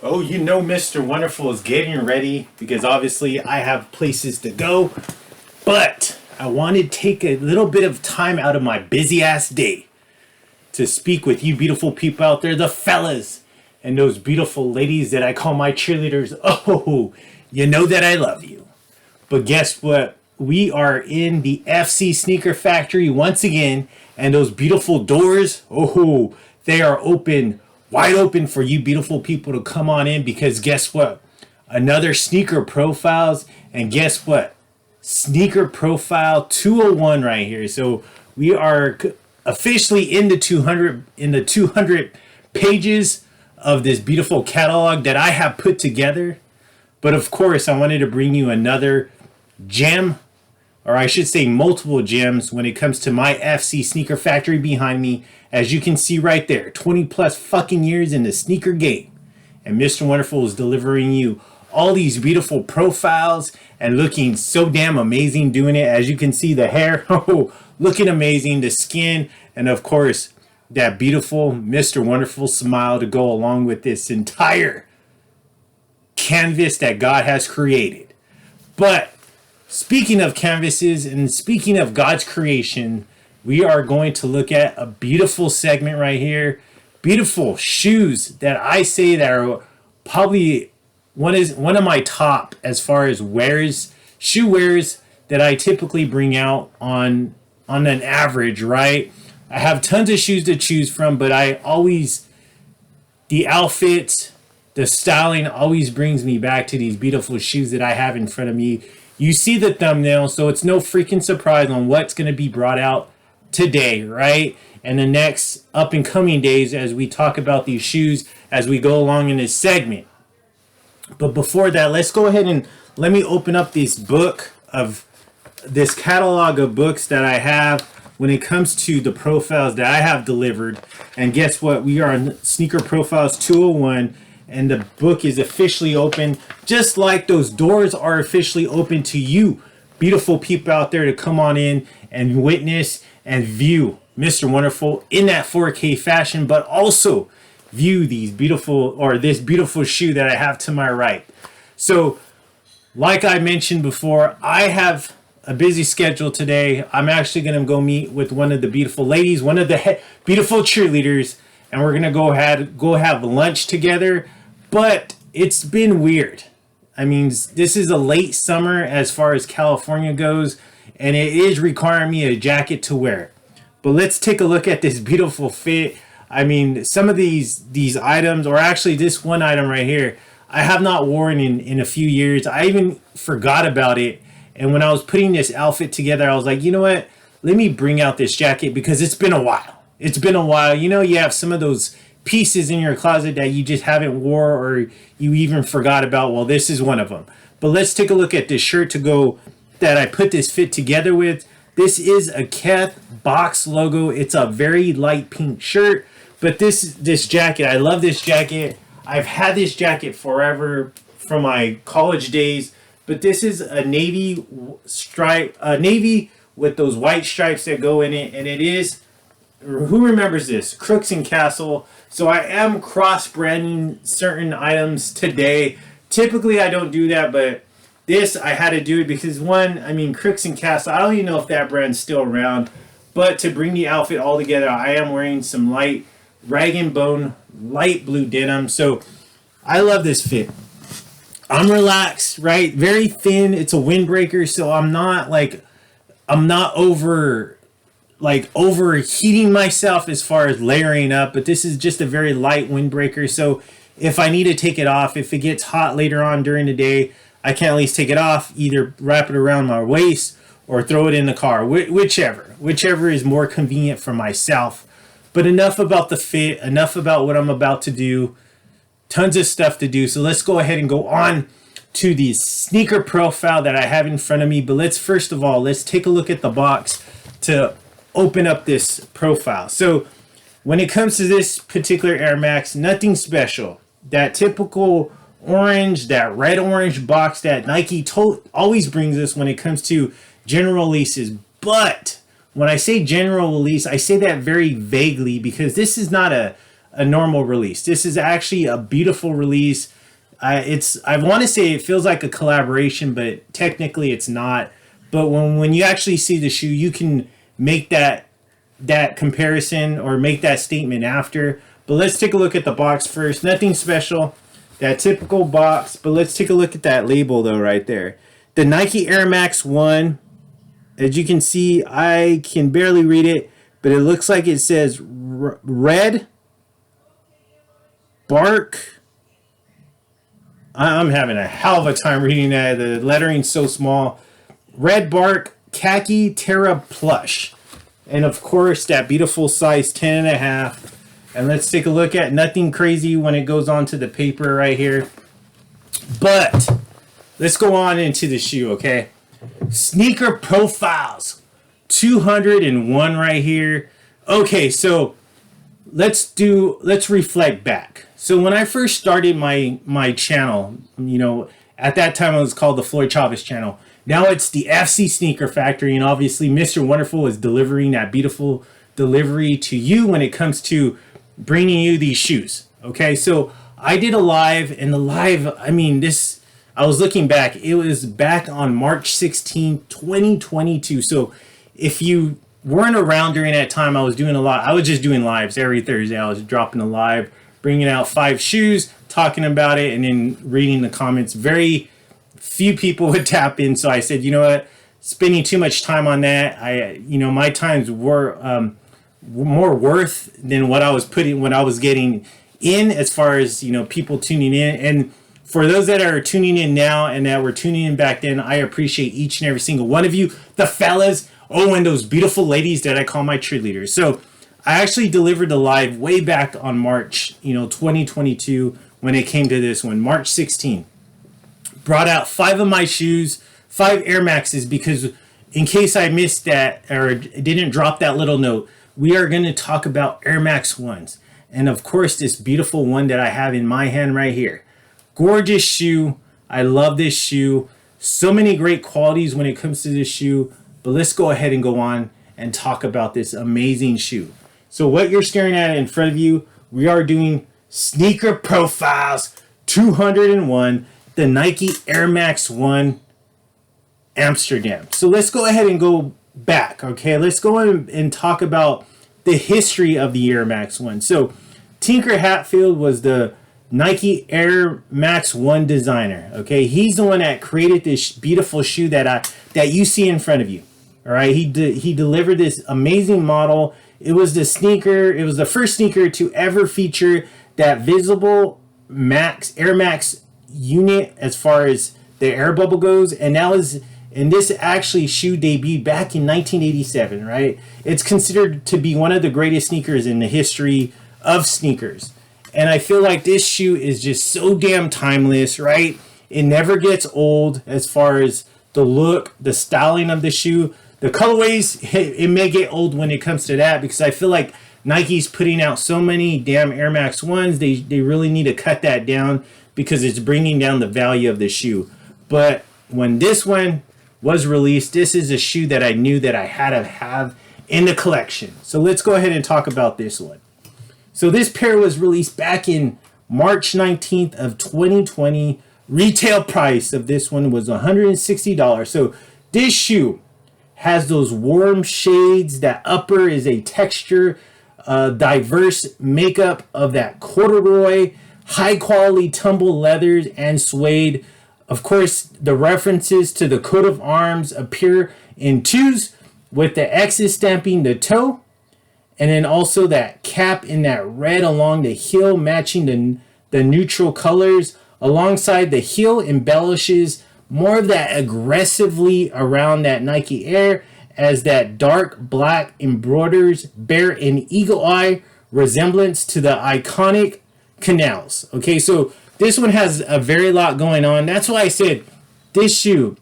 Oh, you know Mr. Wonderful is getting ready because obviously I have places to go. But I want to take a little bit of time out of my busy ass day to speak with you beautiful people out there, the fellas, and those beautiful ladies that I call my cheerleaders. Oh, you know that I love you. But guess what? We are in the FC Sneaker Factory once again, and those beautiful doors, oh, they are open, wide open for you beautiful people to come on in because guess what? Another sneaker profiles, and guess what? Sneaker profile 201 right here. So we are officially in the 200 pages of this beautiful catalog that I have put together. But of course, I wanted to bring you another gem, or I should say multiple gems when it comes to my FC Sneaker Factory behind me. As you can see right there, 20 plus fucking years in the sneaker game. And Mr. Wonderful is delivering you all these beautiful profiles and looking so damn amazing doing it. As you can see, the hair, oh, looking amazing, the skin, and of course, that beautiful Mr. Wonderful smile to go along with this entire canvas that God has created. But speaking of canvases and speaking of God's creation, we are going to look at a beautiful segment right here. Beautiful shoes that I say that are probably one of my top as far as shoe wears that I typically bring out on an average, right? I have tons of shoes to choose from, but the outfits, the styling always brings me back to these beautiful shoes that I have in front of me. You see the thumbnail, so it's no freaking surprise on what's going to be brought out today, right? And the next up and coming days as we talk about these shoes as we go along in this segment. But before that, let's go ahead and let me open up this catalog of books that I have when it comes to the profiles that I have delivered. And guess what? We are on Sneaker Profiles 201. And the book is officially open, just like those doors are officially open to you beautiful people out there to come on in and witness and view Mr. Wonderful in that 4K fashion, but also view this beautiful shoe that I have to my right. So like I mentioned before, I have a busy schedule today. I'm actually going to go meet with one of the beautiful ladies, one of the beautiful cheerleaders, and we're going to go have lunch together. But it's been weird. I mean, this is a late summer as far as California goes, and it is requiring me a jacket to wear. But let's take a look at this beautiful fit. I mean, some of these items, or actually this one item right here, I have not worn in a few years. I even forgot about it. And when I was putting this outfit together, I was like, you know what? Let me bring out this jacket because it's been a while. It's been a while. You know, you have some of those pieces in your closet that you just haven't wore or you even forgot about. Well, this is one of them. But let's take a look at this shirt that I put this fit together with. This is a Keth box logo. It's a very light pink shirt. But this jacket, I love this jacket. I've had this jacket forever from my college days. But this is a navy with those white stripes that go in it. And it is, who remembers this? Crooks and Castle. So I am cross-branding certain items today. Typically I don't do that, but this I had to do it because Crooks and Castle, I don't even know if that brand's still around. But to bring the outfit all together, I am wearing some light rag and bone, light blue denim. So I love this fit. I'm relaxed, right? Very thin. It's a windbreaker, so I'm not overheating myself as far as layering up, but this is just a very light windbreaker. So if I need to take it off, if it gets hot later on during the day, I can at least take it off, either wrap it around my waist or throw it in the car, whichever is more convenient for myself. But enough about the fit, enough about what I'm about to do. Tons of stuff to do. So let's go ahead and go on to the sneaker profile that I have in front of me. But let's take a look at the box to open up this profile. So when it comes to this particular Air Max, nothing special. That typical orange, that red orange box that Nike always brings us when it comes to general releases. But when I say general release, I say that very vaguely because this is not a a normal release. This is actually a beautiful release. I want to say it feels like a collaboration, but technically it's not. But when you actually see the shoe, you can make that comparison or make that statement after. But let's take a look at the box first. Nothing special, that typical box. But let's take a look at that label though right there. The Nike Air Max 1. As you can see, I can barely read it, but it looks like it says red bark. I'm having a hell of a time reading that. The lettering's so small. Red bark khaki Terra plush. And of course, that beautiful size 10.5. And let's take a look at nothing crazy when it goes onto the paper right here. But let's go on into the shoe, okay? Sneaker profiles. 201 right here. Okay, so let's reflect back. So when I first started my channel, you know, at that time it was called the FLOYD CHAVEZ channel. Now it's the FC Sneaker Factory, and obviously Mr. Wonderful is delivering that beautiful delivery to you when it comes to bringing you these shoes. Okay, so I did a live, and the live, I mean, I was looking back, it was back on March 16, 2022. So if you weren't around during that time, I was just doing lives every Thursday. I was dropping a live, bringing out 5 shoes, talking about it, and then reading the comments. Very few people would tap in, so I said, you know what, spending too much time on that, my times were more worth than what I was getting in, as far as, you know, people tuning in. And for those that are tuning in now and that were tuning in back then, I appreciate each and every single one of you, the fellas, and those beautiful ladies that I call my cheerleaders. So I actually delivered the live way back on March, 2022, when it came to this one, March 16. Brought out 5 of my shoes, 5 Air Maxes, because in case I missed that or didn't drop that little note, we are going to talk about Air Max 1s. And of course, this beautiful one that I have in my hand right here. Gorgeous shoe. I love this shoe. So many great qualities when it comes to this shoe. But let's go ahead and go on and talk about this amazing shoe. So what you're staring at in front of you, we are doing Sneaker Profiles 201, the Nike Air Max 1 Amsterdam. So let's go ahead and go back, okay? Let's go and talk about the history of the Air Max 1. So Tinker Hatfield was the Nike Air Max 1 designer, okay? He's the one that created this beautiful shoe that you see in front of you, all right? He delivered this amazing model. It was the first sneaker to ever feature that visible Air Max unit as far as the air bubble goes, and this actually shoe debuted back in 1987, right? It's considered to be one of the greatest sneakers in the history of sneakers. And I feel like this shoe is just so damn timeless, right? It never gets old as far as the look, the styling of the shoe. The colorways, it may get old when it comes to that, because I feel like Nike's putting out so many damn Air Max 1s, they really need to cut that down because it's bringing down the value of the shoe. But when this one was released, this is a shoe that I knew that I had to have in the collection. So let's go ahead and talk about this one. So this pair was released back in March 19th of 2020. Retail price of this one was $160. So this shoe has those warm shades. That upper is a texture, diverse makeup of that corduroy, high quality tumble leathers and suede. Of course, the references to the coat of arms appear in 2s, with the X's stamping the toe, and then also that cap in that red along the heel matching the neutral colors. Alongside the heel embellishes more of that aggressively around that Nike Air, as that dark black embroiders bear an eagle eye resemblance to the iconic canals. Okay, so this one has a very lot going on. That's why I said this shoe,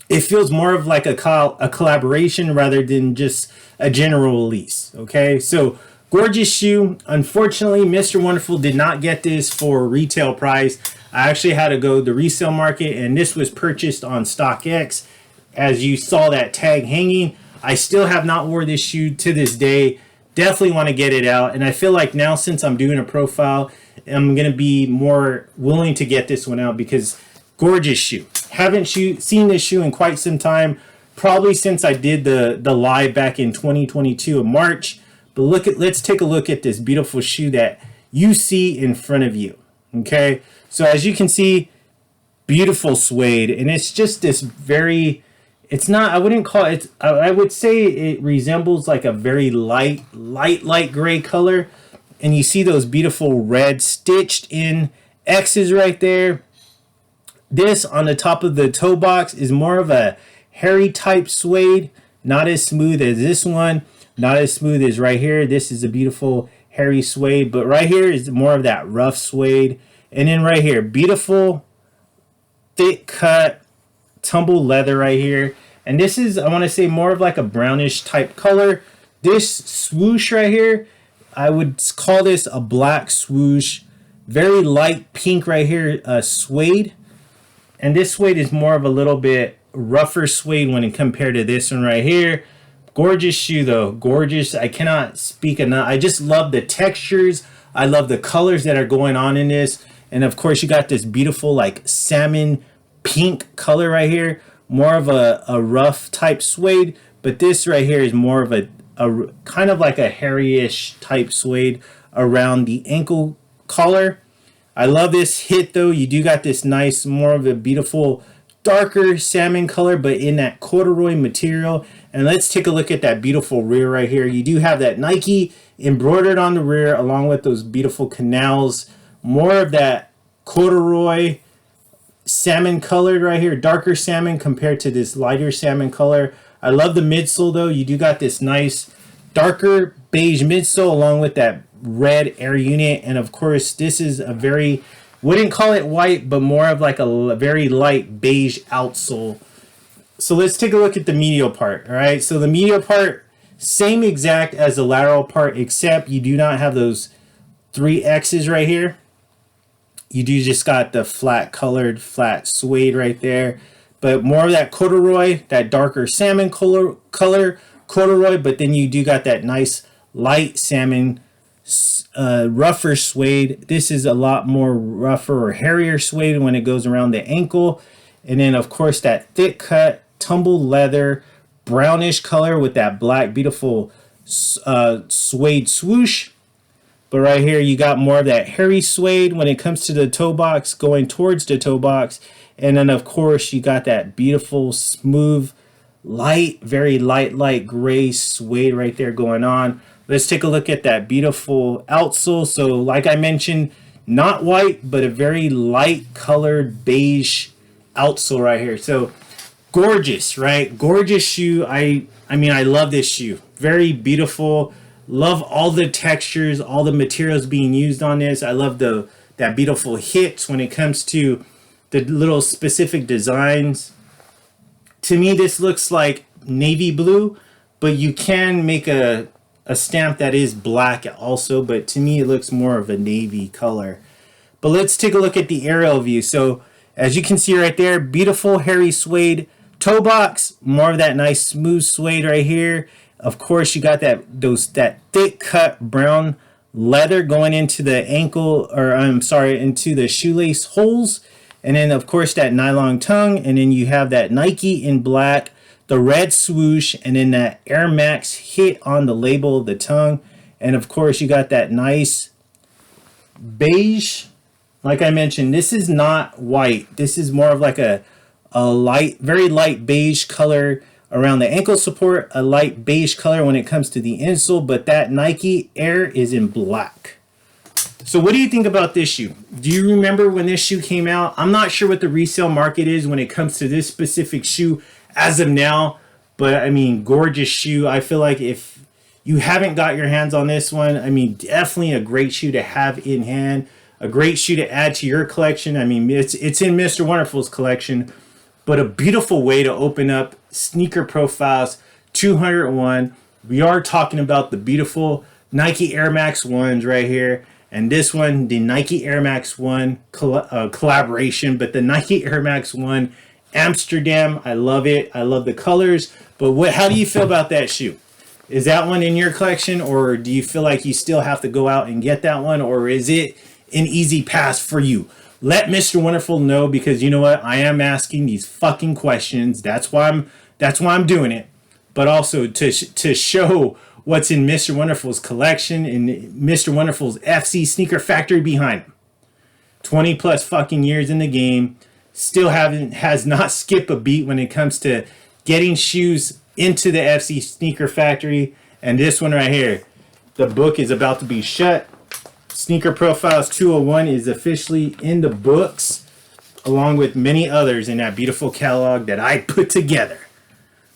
it feels more of like a collaboration rather than just a general release. Okay, so gorgeous shoe. Unfortunately, Mr. Wonderful did not get this for retail price. I actually had to go to the resale market, and this was purchased on StockX. As you saw that tag hanging, I still have not worn this shoe to this day. definitely want to get it out. And I feel like now, since I'm doing a profile, I'm going to be more willing to get this one out because gorgeous shoe. Haven't seen this shoe in quite some time, probably since I did the live back in 2022 in March. But let's take a look at this beautiful shoe that you see in front of you. Okay, so as you can see, beautiful suede, and it's just this very, it's not, I wouldn't call it, I would say it resembles like a very light gray color. And you see those beautiful red stitched in X's right there. This on the top of the toe box is more of a hairy type suede, not as smooth as this one, not as smooth as right here. This is a beautiful hairy suede, but right here is more of that rough suede. And then right here, beautiful thick cut tumble leather right here. And this is, I want to say, more of like a brownish type color. This swoosh right here, I would call this a black swoosh. Very light pink right here, suede. And this suede is more of a little bit rougher suede when compared to this one right here. Gorgeous shoe though, gorgeous. I cannot speak enough. I just love the textures. I love the colors that are going on in this. And of course you got this beautiful like salmon pink color right here. More of a rough type suede. But this right here is more of a kind of like a hairy-ish type suede around the ankle collar. I love this hit though. You do got this nice, more of a beautiful darker salmon color, but in that corduroy material. And let's take a look at that beautiful rear right here. You do have that Nike embroidered on the rear along with those beautiful canals. More of that corduroy salmon colored right here, darker salmon compared to this lighter salmon color. I love the midsole though. You do got this nice darker beige midsole along with that red air unit. And of course this is a very, wouldn't call it white, but more of like a very light beige outsole. So let's take a look at the medial part. All right, so the medial part, same exact as the lateral part, except you do not have those 3 X's right here. You do just got the flat colored flat suede right there, but more of that corduroy, that darker salmon color corduroy, but then you do got that nice light salmon rougher suede. This is a lot more rougher or hairier suede when it goes around the ankle. And then of course that thick cut tumble leather brownish color with that black beautiful suede swoosh. But right here you got more of that hairy suede when it comes to the toe box, going towards the toe box. And then of course you got that beautiful smooth light, very light gray suede right there going on. Let's take a look at that beautiful outsole. So like I mentioned, not white, but a very light colored beige outsole right here. So gorgeous, right? Gorgeous shoe. I mean, I love this shoe. Very beautiful. Love all the textures, all the materials being used on this. I love that beautiful hits when it comes to the little specific designs. To me, this looks like navy blue, but you can make a stamp that is black also, but to me it looks more of a navy color. But let's take a look at the aerial view. So as you can see right there, beautiful hairy suede toe box, more of that nice smooth suede right here. Of course you got that thick cut brown leather going into the ankle, or I'm sorry, into the shoelace holes. And then of course that nylon tongue, and then you have that Nike in black, the red swoosh, and then that Air Max hit on the label of the tongue. And of course you got that nice beige. Like I mentioned, this is not white. This is more of like a light, very light beige color around the ankle support, a light beige color when it comes to the insole, but that Nike Air is in black. So what do you think about this shoe? Do you remember when this shoe came out? I'm not sure what the resale market is when it comes to this specific shoe as of now, but I mean, gorgeous shoe. I feel like if you haven't got your hands on this one, I mean, definitely a great shoe to have in hand, a great shoe to add to your collection. I mean, it's in Mr. Wonderful's collection, but a beautiful way to open up sneaker profiles 201. We are talking about the beautiful Nike Air Max 1s right here. And this one, the Nike Air Max 1 collaboration, but the Nike Air Max 1 Amsterdam. I love it. I love the colors. But how do you feel about that shoe? Is that one in your collection, or do you feel like you still have to go out and get that one, or is it an easy pass for you? Let Mr. Wonderful know, because you know what? I am asking these fucking questions. That's why I'm doing it. But also to show what's in Mr. Wonderful's collection and Mr. Wonderful's FC sneaker factory behind him. 20 plus fucking years in the game, still has not skipped a beat when it comes to getting shoes into the FC sneaker factory. And this one right here, the book is about to be shut. Sneaker Profiles 201 is officially in the books, along with many others in that beautiful catalog that I put together.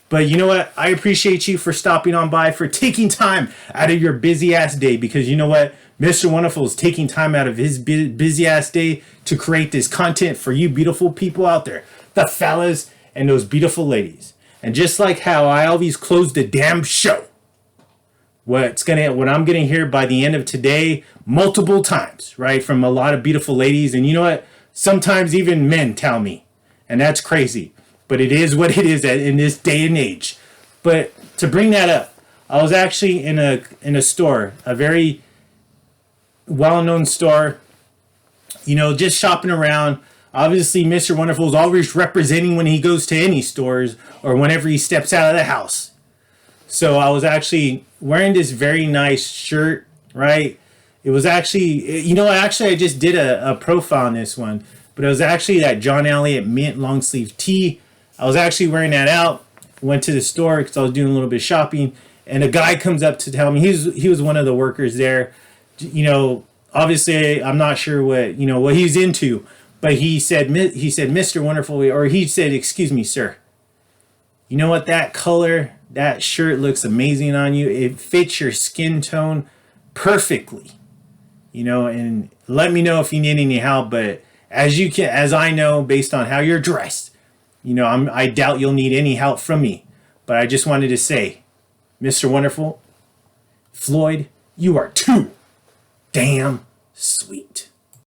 But you know what? I appreciate you for stopping on by, for taking time out of your busy ass day, because you know what? Mr. Wonderful is taking time out of his busy ass day to create this content for you beautiful people out there, the fellas and those beautiful ladies. And just like how I always close the damn show, what I'm gonna hear by the end of today multiple times, right, from a lot of beautiful ladies, and you know what? Sometimes even men tell me, and that's crazy. But it is what it is in this day and age. But to bring that up, I was actually in a store, a very well-known store, you know, just shopping around. Obviously, Mr. Wonderful is always representing when he goes to any stores or whenever he steps out of the house. So I was actually wearing this very nice shirt, right? It was actually, you know, I just did a profile on this one, but it was actually that John Elliott mint long sleeve tee. I was actually wearing that out, went to the store because I was doing a little bit of shopping, and a guy comes up to tell me, he was one of the workers there. You know, obviously I'm not sure what he's into, but he said, Mr. Wonderful, or he said, excuse me, sir. You know what, that color, that shirt looks amazing on you. It fits your skin tone perfectly. You know, and let me know if you need any help, but as I know, based on how you're dressed, you know, I doubt you'll need any help from me. But I just wanted to say, Mr. Wonderful, Floyd, you are too damn sweet.